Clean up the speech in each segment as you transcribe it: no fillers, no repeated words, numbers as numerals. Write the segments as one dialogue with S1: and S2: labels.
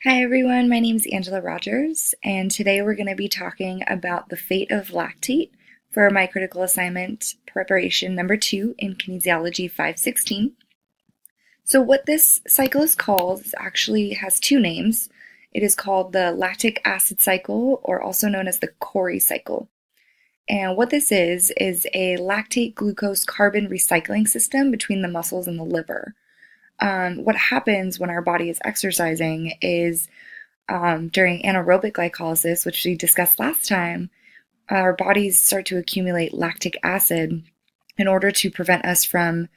S1: Hi everyone, my name is Angela Rogers, and today we're going to be talking about the fate of lactate for my critical assignment preparation number 2 in Kinesiology 516. So what this cycle is called actually has two names. It is called the lactic acid cycle, or also known as the Cori cycle. And what this is a lactate glucose carbon recycling system between the muscles and the liver. What happens when our body is exercising is during anaerobic glycolysis, which we discussed last time, our bodies start to accumulate lactic acid in order to prevent us from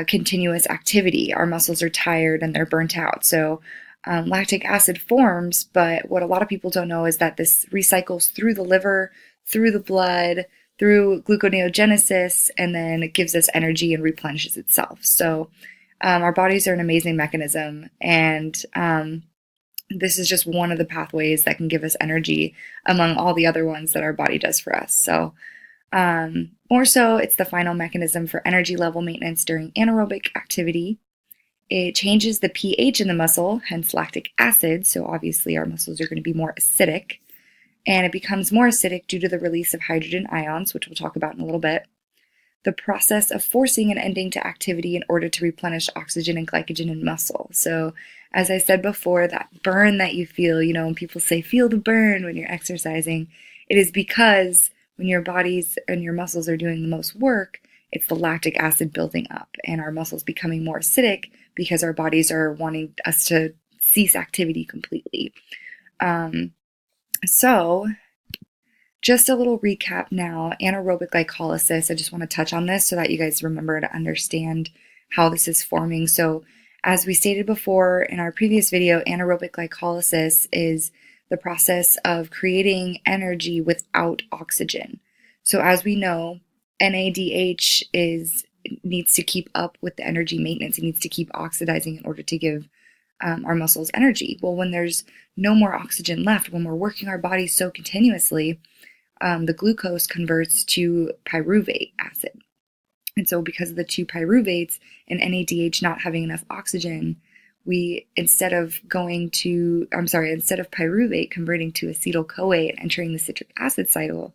S1: continuous activity. Our muscles are tired and they're burnt out. So lactic acid forms, but what a lot of people don't know is that this recycles through the liver, through the blood, through gluconeogenesis, and then it gives us energy and replenishes itself. So our bodies are an amazing mechanism, and this is just one of the pathways that can give us energy among all the other ones that our body does for us. So, more so, it's the final mechanism for energy level maintenance during anaerobic activity. It changes the pH in the muscle, hence lactic acid. So, obviously, our muscles are going to be more acidic. And it becomes more acidic due to the release of hydrogen ions, which we'll talk about in a little bit. The process of forcing an ending to activity in order to replenish oxygen and glycogen in muscle. So, as I said before, that burn that you feel, when people say feel the burn when you're exercising, it is because when your bodies and your muscles are doing the most work, it's the lactic acid building up and our muscles becoming more acidic because our bodies are wanting us to cease activity completely. So, just a little recap now. Anaerobic glycolysis, I just want to touch on this so that you guys remember to understand how this is forming. So, as we stated before in our previous video, anaerobic glycolysis is the process of creating energy without oxygen. So, as we know, NADH needs to keep up with the energy maintenance. It needs to keep oxidizing in order to give our muscles energy. Well, when there's no more oxygen left, when we're working our bodies so continuously, the glucose converts to pyruvate acid. And so because of the two pyruvates and NADH not having enough oxygen, instead of pyruvate converting to acetyl-CoA and entering the citric acid cycle,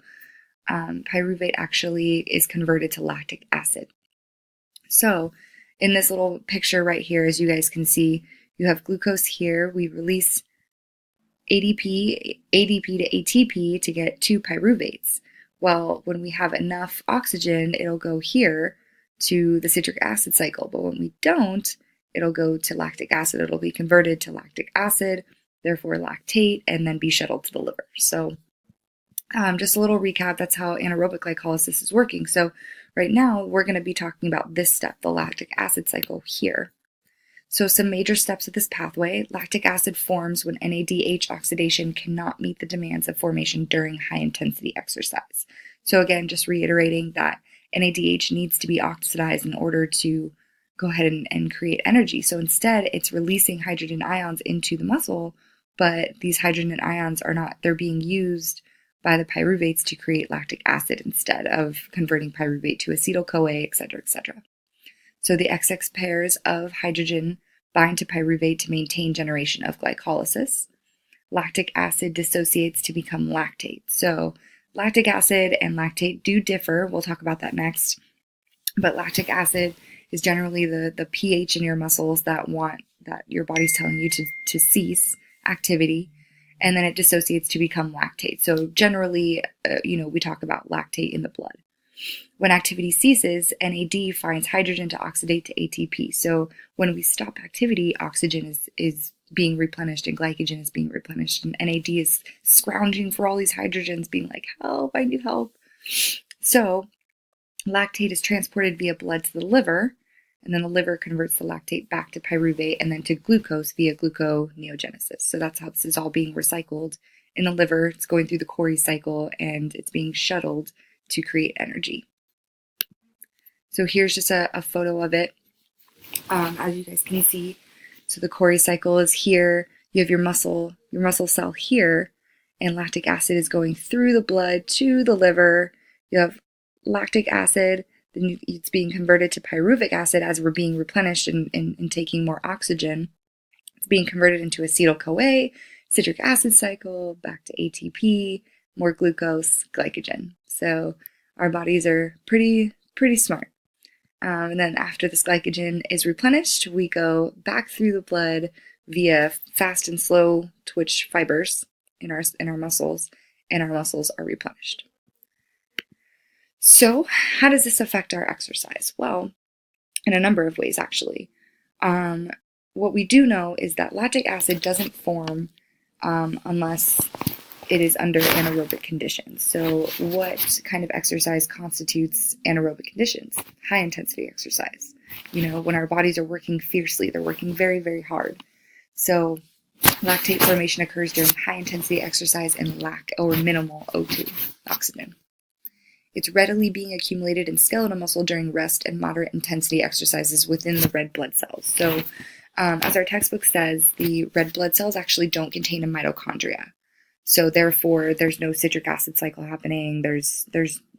S1: pyruvate actually is converted to lactic acid. So in this little picture right here, as you guys can see, you have glucose here. We release ADP to ATP to get two pyruvates. Well, when we have enough oxygen, it'll go here to the citric acid cycle. But when we don't, it'll go to lactic acid. It'll be converted to lactic acid, therefore lactate, and then be shuttled to the liver. So just a little recap, that's how anaerobic glycolysis is working. So right now, we're going to be talking about this step, the lactic acid cycle here. So some major steps of this pathway: lactic acid forms when NADH oxidation cannot meet the demands of formation during high intensity exercise. So again, just reiterating that NADH needs to be oxidized in order to go ahead and create energy. So instead, it's releasing hydrogen ions into the muscle, but these hydrogen ions they're being used by the pyruvates to create lactic acid instead of converting pyruvate to acetyl-CoA, etc., etc. So the XX pairs of hydrogen bind to pyruvate to maintain generation of glycolysis. Lactic acid dissociates to become lactate. So lactic acid and lactate do differ. We'll talk about that next. But lactic acid is generally the pH in your muscles that your body's telling you to cease activity. And then it dissociates to become lactate. So generally, we talk about lactate in the blood. When activity ceases, NAD finds hydrogen to oxidate to ATP. So when we stop activity, oxygen is being replenished and glycogen is being replenished, and NAD is scrounging for all these hydrogens, being like, help, I need help. So lactate is transported via blood to the liver, and then the liver converts the lactate back to pyruvate and then to glucose via gluconeogenesis. So that's how this is all being recycled in the liver. It's going through the Cori cycle and it's being shuttled to create energy. So here's just a photo of it, as you guys can see. So the Cori cycle is here. You have your muscle cell here, and lactic acid is going through the blood to the liver. You have lactic acid, then it's being converted to pyruvic acid as we're being replenished and taking more oxygen It's being converted into acetyl-CoA, citric acid cycle, back to ATP, more glucose, glycogen. So our bodies are pretty smart. And then after this glycogen is replenished, we go back through the blood via fast and slow twitch fibers in our muscles, and our muscles are replenished. So how does this affect our exercise? Well, in a number of ways, actually. What we do know is that lactic acid doesn't form unless it is under anaerobic conditions. So what kind of exercise constitutes anaerobic conditions? High intensity exercise. When our bodies are working fiercely, they're working very, very hard. So lactate formation occurs during high intensity exercise and lack or minimal O2, oxygen. It's readily being accumulated in skeletal muscle during rest and moderate intensity exercises within the red blood cells. So as our textbook says, the red blood cells actually don't contain a mitochondria. So therefore, there's no citric acid cycle happening. There's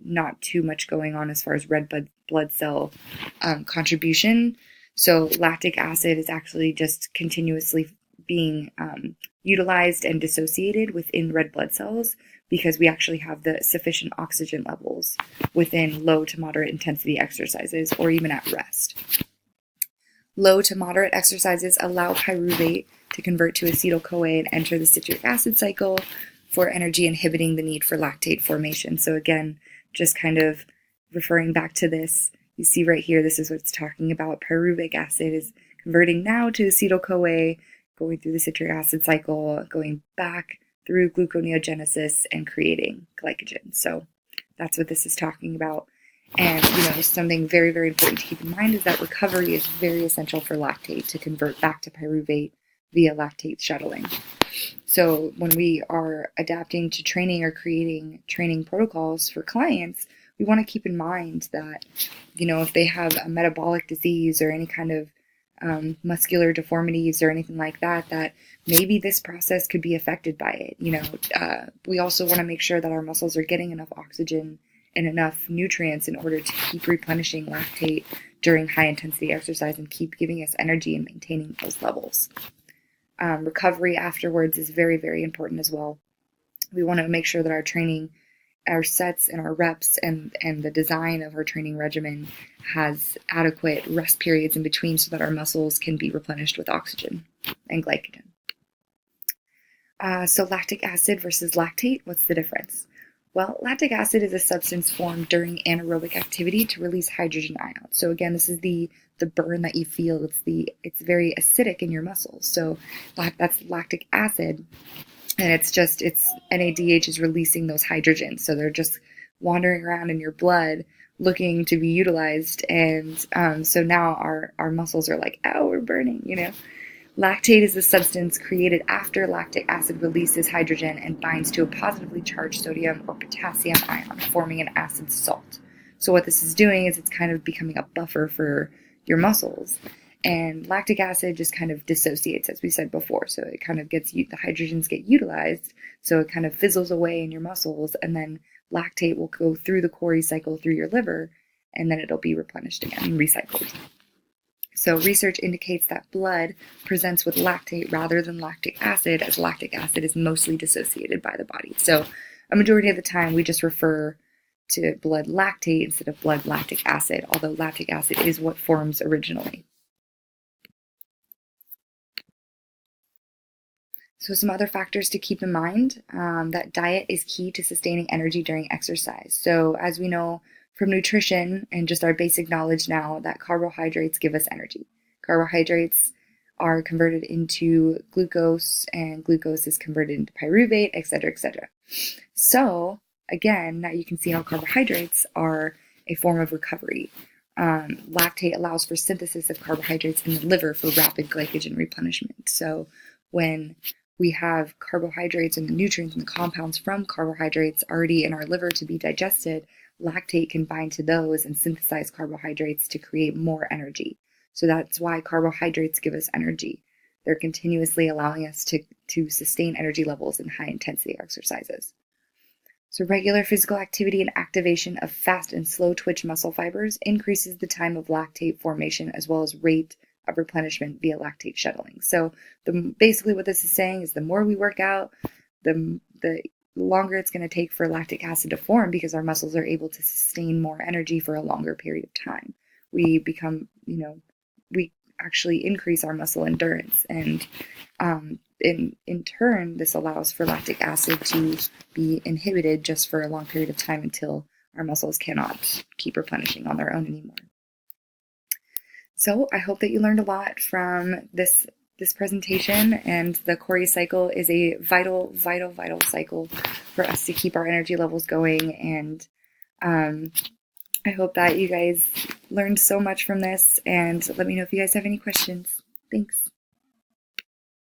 S1: not too much going on as far as red blood cell contribution. So lactic acid is actually just continuously being utilized and dissociated within red blood cells because we actually have the sufficient oxygen levels within low to moderate intensity exercises or even at rest. Low to moderate exercises allow pyruvate to convert to acetyl-CoA and enter the citric acid cycle for energy, inhibiting the need for lactate formation. So again, just kind of referring back to this, you see right here, this is what it's talking about. Pyruvic acid is converting now to acetyl-CoA, going through the citric acid cycle, going back through gluconeogenesis and creating glycogen. So that's what this is talking about. And something very, very important to keep in mind is that recovery is very essential for lactate to convert back to pyruvate via lactate shuttling. So when we are adapting to training or creating training protocols for clients, we want to keep in mind that, if they have a metabolic disease or any kind of muscular deformities or anything like that, that maybe this process could be affected by it. We also want to make sure that our muscles are getting enough oxygen and enough nutrients in order to keep replenishing lactate during high intensity exercise and keep giving us energy and maintaining those levels. Recovery afterwards is very, very important as well. We want to make sure that our training, our sets and our reps and the design of our training regimen has adequate rest periods in between so that our muscles can be replenished with oxygen and glycogen. So lactic acid versus lactate, what's the difference? Well, lactic acid is a substance formed during anaerobic activity to release hydrogen ions. So again, this is the burn that you feel. It's very acidic in your muscles. So that's lactic acid, and it's NADH is releasing those hydrogens. So they're just wandering around in your blood looking to be utilized. And so now our muscles are like, oh, we're burning, Lactate is the substance created after lactic acid releases hydrogen and binds to a positively charged sodium or potassium ion, forming an acid salt. So what this is doing is it's kind of becoming a buffer for your muscles. And lactic acid just kind of dissociates, as we said before. So it kind of the hydrogens get utilized, so it kind of fizzles away in your muscles, and then lactate will go through the Cori cycle through your liver, and then it'll be replenished again and recycled. So research indicates that blood presents with lactate rather than lactic acid, as lactic acid is mostly dissociated by the body. So a majority of the time we just refer to blood lactate instead of blood lactic acid, although lactic acid is what forms originally. So some other factors to keep in mind, that diet is key to sustaining energy during exercise. So as we know from nutrition and just our basic knowledge now, that carbohydrates give us energy. Carbohydrates are converted into glucose, and glucose is converted into pyruvate, etc., etc. So again, now you can see how carbohydrates are a form of recovery. Lactate allows for synthesis of carbohydrates in the liver for rapid glycogen replenishment. So when we have carbohydrates and the nutrients and the compounds from carbohydrates already in our liver to be digested, lactate can bind to those and synthesize carbohydrates to create more energy. So that's why carbohydrates give us energy. They're continuously allowing us to sustain energy levels in high intensity exercises. So regular physical activity and activation of fast and slow twitch muscle fibers increases the time of lactate formation as well as rate of replenishment via lactate shuttling. So basically what this is saying is the more we work out, the longer it's going to take for lactic acid to form, because our muscles are able to sustain more energy for a longer period of time. We become, we actually increase our muscle endurance, and in turn, this allows for lactic acid to be inhibited just for a long period of time until our muscles cannot keep replenishing on their own anymore. So I hope that you learned a lot from this presentation, and the Cori cycle is a vital cycle for us to keep our energy levels going. And I hope that you guys learned so much from this, and let me know if you guys have any questions. Thanks.